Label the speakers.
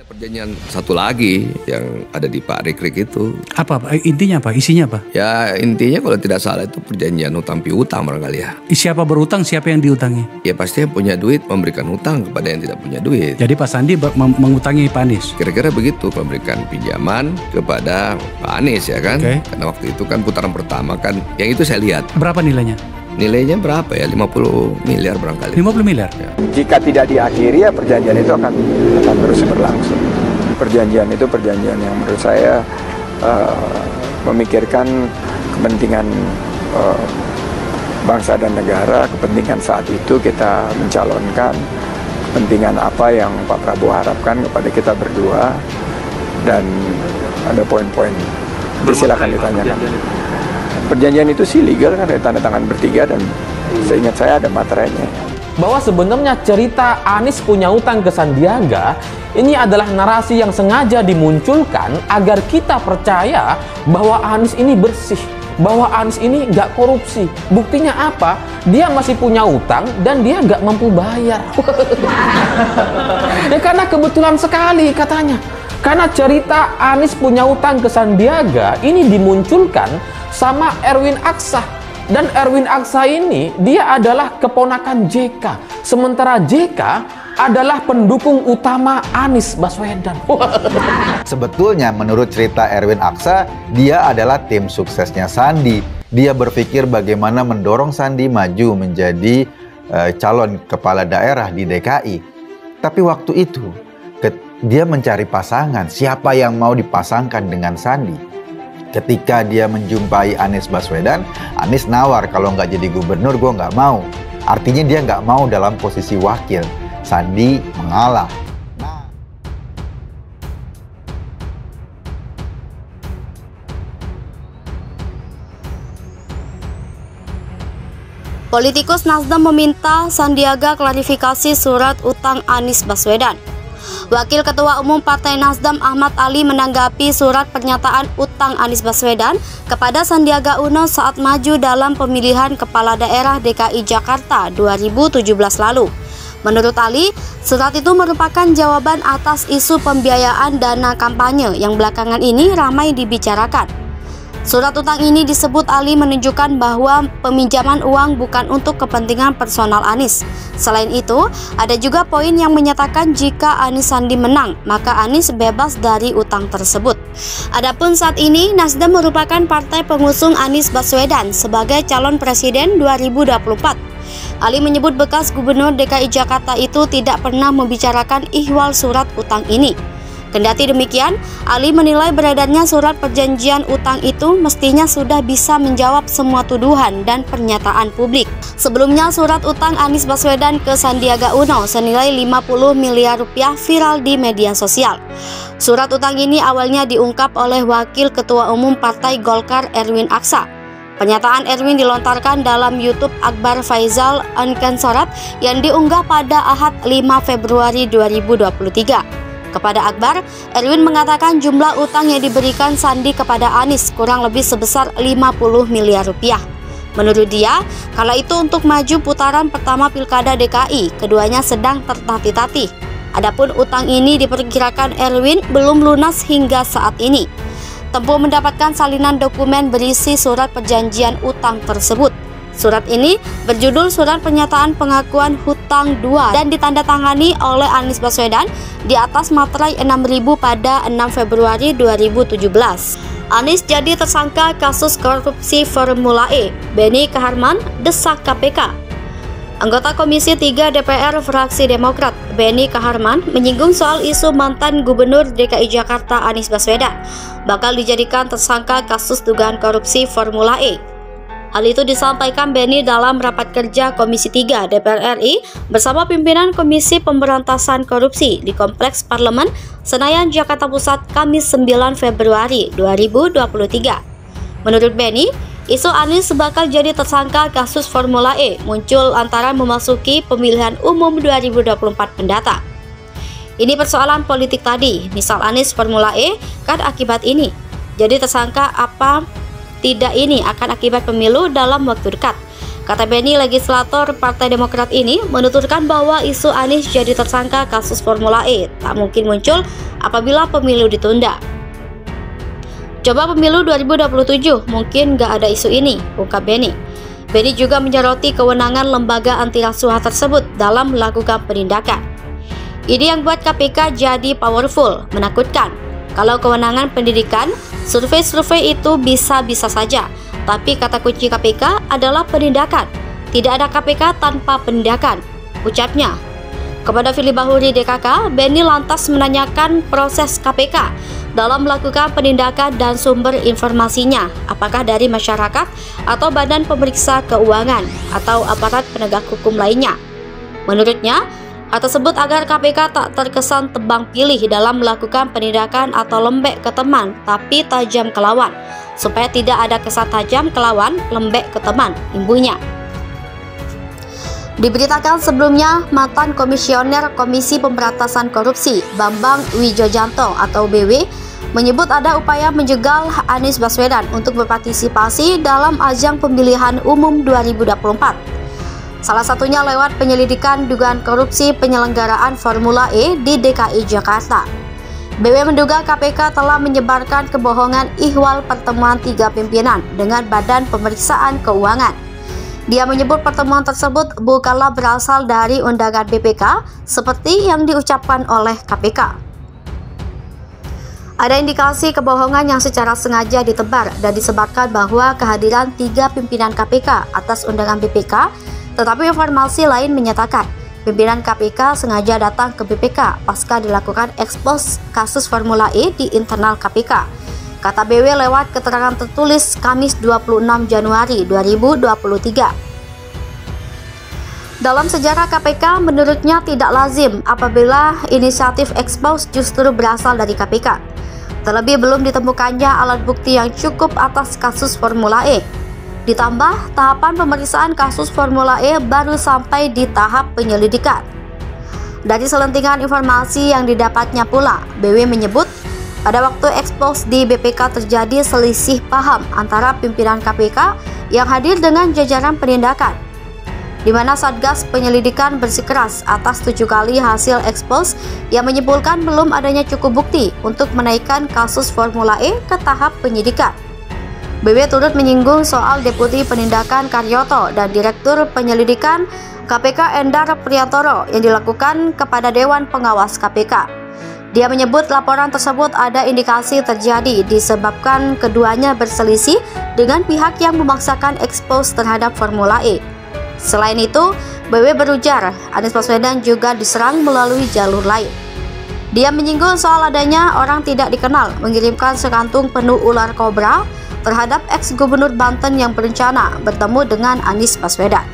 Speaker 1: Perjanjian satu lagi yang ada di Pak Rikrik itu.
Speaker 2: Apa Pak? Intinya apa? Isinya apa?
Speaker 1: Ya intinya kalau tidak salah itu perjanjian hutang piutang barangkali ya.
Speaker 2: Siapa berutang, siapa yang diutangi?
Speaker 1: Ya pasti yang punya duit memberikan hutang kepada yang tidak punya duit.
Speaker 2: Jadi Pak Sandi mengutangi Pak Anies?
Speaker 1: Kira-kira begitu, memberikan pinjaman kepada Pak Anies ya kan. Karena waktu itu kan putaran pertama kan, yang itu saya lihat.
Speaker 2: Berapa nilainya?
Speaker 1: Nilainya berapa ya? 50 miliar barangkali.
Speaker 2: 50 miliar?
Speaker 1: Ya.
Speaker 3: Jika tidak diakhiri ya perjanjian itu akan terus berlangsung. Perjanjian itu perjanjian yang menurut saya memikirkan kepentingan bangsa dan negara, kepentingan saat itu kita mencalonkan, kepentingan apa yang Pak Prabowo harapkan kepada kita berdua, dan ada poin-poin. Silakan ditanyakan. Perjanjian itu sih legal kan, ada tanda tangan bertiga dan seingat saya ada materainya.
Speaker 4: Bahwa sebenarnya cerita Anies punya utang ke Sandiaga ini adalah narasi yang sengaja dimunculkan agar kita percaya bahwa Anies ini bersih, bahwa Anies ini nggak korupsi. Buktinya apa? Dia masih punya utang dan dia nggak mampu bayar. Ya karena kebetulan sekali katanya. Karena cerita Anies punya utang ke Sandiaga ini dimunculkan sama Erwin Aksa. Dan Erwin Aksa ini dia adalah keponakan JK. Sementara JK adalah pendukung utama Anies Baswedan.
Speaker 5: Sebetulnya menurut cerita Erwin Aksa, dia adalah tim suksesnya Sandi. Dia berpikir bagaimana mendorong Sandi maju menjadi calon kepala daerah di DKI. Tapi waktu itu dia mencari pasangan, siapa yang mau dipasangkan dengan Sandi. Ketika dia menjumpai Anies Baswedan, Anies nawar, kalau nggak jadi gubernur gue nggak mau. Artinya dia nggak mau dalam posisi wakil. Sandi mengalah.
Speaker 6: Politikus Nasdem meminta Sandiaga klarifikasi surat utang Anies Baswedan. Wakil Ketua Umum Partai Nasdem Ahmad Ali menanggapi surat pernyataan utang Anies Baswedan kepada Sandiaga Uno saat maju dalam pemilihan Kepala Daerah DKI Jakarta 2017 lalu. Menurut Ali, surat itu merupakan jawaban atas isu pembiayaan dana kampanye yang belakangan ini ramai dibicarakan. Surat utang ini disebut Ali menunjukkan bahwa peminjaman uang bukan untuk kepentingan personal Anies. Selain itu, ada juga poin yang menyatakan jika Anies Sandi menang, maka Anies bebas dari utang tersebut. Adapun saat ini, Nasdem merupakan partai pengusung Anies Baswedan sebagai calon presiden 2024. Ali menyebut bekas gubernur DKI Jakarta itu tidak pernah membicarakan ihwal surat utang ini. Kendati demikian, Ali menilai beredarnya surat perjanjian utang itu mestinya sudah bisa menjawab semua tuduhan dan pernyataan publik. Sebelumnya, surat utang Anies Baswedan ke Sandiaga Uno senilai 50 miliar rupiah viral di media sosial. Surat utang ini awalnya diungkap oleh Wakil Ketua Umum Partai Golkar Erwin Aksa. Pernyataan Erwin dilontarkan dalam YouTube Akbar Faisal Uncensored yang diunggah pada Ahad 5 Februari 2023. Kepada Akbar, Erwin mengatakan jumlah utang yang diberikan Sandi kepada Anies kurang lebih sebesar 50 miliar rupiah. Menurut dia, kala itu untuk maju putaran pertama Pilkada DKI, keduanya sedang tertatih-tatih. Adapun utang ini diperkirakan Erwin belum lunas hingga saat ini. Tempo mendapatkan salinan dokumen berisi surat perjanjian utang tersebut. Surat ini berjudul Surat Pernyataan Pengakuan Hutang 2 dan ditandatangani oleh Anies Baswedan di atas materai 6.000 pada 6 Februari 2017. Anies jadi tersangka kasus korupsi Formula E. Benny Kaharman desak KPK. Anggota Komisi 3 DPR fraksi Demokrat, Benny Kaharman, menyinggung soal isu mantan Gubernur DKI Jakarta Anies Baswedan bakal dijadikan tersangka kasus dugaan korupsi Formula E. Hal itu disampaikan Benny dalam rapat kerja Komisi 3 DPR RI bersama pimpinan Komisi Pemberantasan Korupsi di Kompleks Parlemen Senayan, Jakarta Pusat, Kamis 9 Februari 2023. Menurut Benny, isu Anies bakal jadi tersangka kasus Formula E muncul antara memasuki pemilihan umum 2024 mendatang. Ini persoalan politik tadi, misal Anies Formula E kan akibat ini. Jadi tersangka apa tidak ini akan akibat pemilu dalam waktu dekat. Kata Benny, legislator Partai Demokrat ini menuturkan bahwa isu Anies jadi tersangka kasus Formula E tak mungkin muncul apabila pemilu ditunda. Coba pemilu 2027 mungkin gak ada isu ini, ungkap Benny. Benny juga menyoroti kewenangan lembaga anti rasuah tersebut dalam melakukan penindakan. Ini yang buat KPK jadi powerful, menakutkan. Kalau kewenangan pendidikan, survei-survei itu bisa-bisa saja. Tapi kata kunci KPK adalah penindakan. Tidak ada KPK tanpa penindakan, ucapnya. Kepada Firly Bahuri DKK, Benny lantas menanyakan proses KPK dalam melakukan penindakan dan sumber informasinya, apakah dari masyarakat atau badan pemeriksa keuangan atau aparat penegak hukum lainnya. Menurutnya, hal tersebut agar KPK tak terkesan tebang pilih dalam melakukan penindakan atau lembek ke teman tapi tajam ke lawan, supaya tidak ada kesan tajam ke lawan, lembek ke teman, imbunya. Diberitakan sebelumnya, mantan Komisioner Komisi Pemberantasan Korupsi Bambang Wijojanto atau BW menyebut ada upaya menjegal Anies Baswedan untuk berpartisipasi dalam ajang pemilihan umum 2024. Salah satunya lewat penyelidikan dugaan korupsi penyelenggaraan Formula E di DKI Jakarta. BW menduga KPK telah menyebarkan kebohongan ihwal pertemuan 3 pimpinan dengan Badan Pemeriksaan Keuangan. Dia menyebut pertemuan tersebut bukanlah berasal dari undangan BPK seperti yang diucapkan oleh KPK. Ada indikasi kebohongan yang secara sengaja ditebar dan disebarkan bahwa kehadiran 3 pimpinan KPK atas undangan BPK, tetapi informasi lain menyatakan pimpinan KPK sengaja datang ke BPK pasca dilakukan ekspos kasus Formula E di internal KPK. Kata BW lewat keterangan tertulis Kamis 26 Januari 2023. Dalam sejarah KPK, menurutnya tidak lazim apabila inisiatif ekspos justru berasal dari KPK. Terlebih belum ditemukannya alat bukti yang cukup atas kasus Formula E. Ditambah, tahapan pemeriksaan kasus Formula E baru sampai di tahap penyelidikan. Dari selentingan informasi yang didapatnya pula, BW menyebut pada waktu ekspos di BPK terjadi selisih paham antara pimpinan KPK yang hadir dengan jajaran penindakan, di mana Satgas Penyelidikan bersikeras atas 7 kali hasil ekspos yang menyimpulkan belum adanya cukup bukti untuk menaikkan kasus Formula E ke tahap penyidikan. BW turut menyinggung soal Deputi Penindakan Karyoto dan Direktur Penyelidikan KPK Endar Priyantoro yang dilakukan kepada Dewan Pengawas KPK. Dia menyebut laporan tersebut ada indikasi terjadi disebabkan keduanya berselisih dengan pihak yang memaksakan ekspos terhadap Formula E. Selain itu, BW berujar Anies Baswedan juga diserang melalui jalur lain. Dia menyinggung soal adanya orang tidak dikenal mengirimkan sekantung penuh ular kobra terhadap ex-gubernur Banten yang berencana bertemu dengan Anies Baswedan.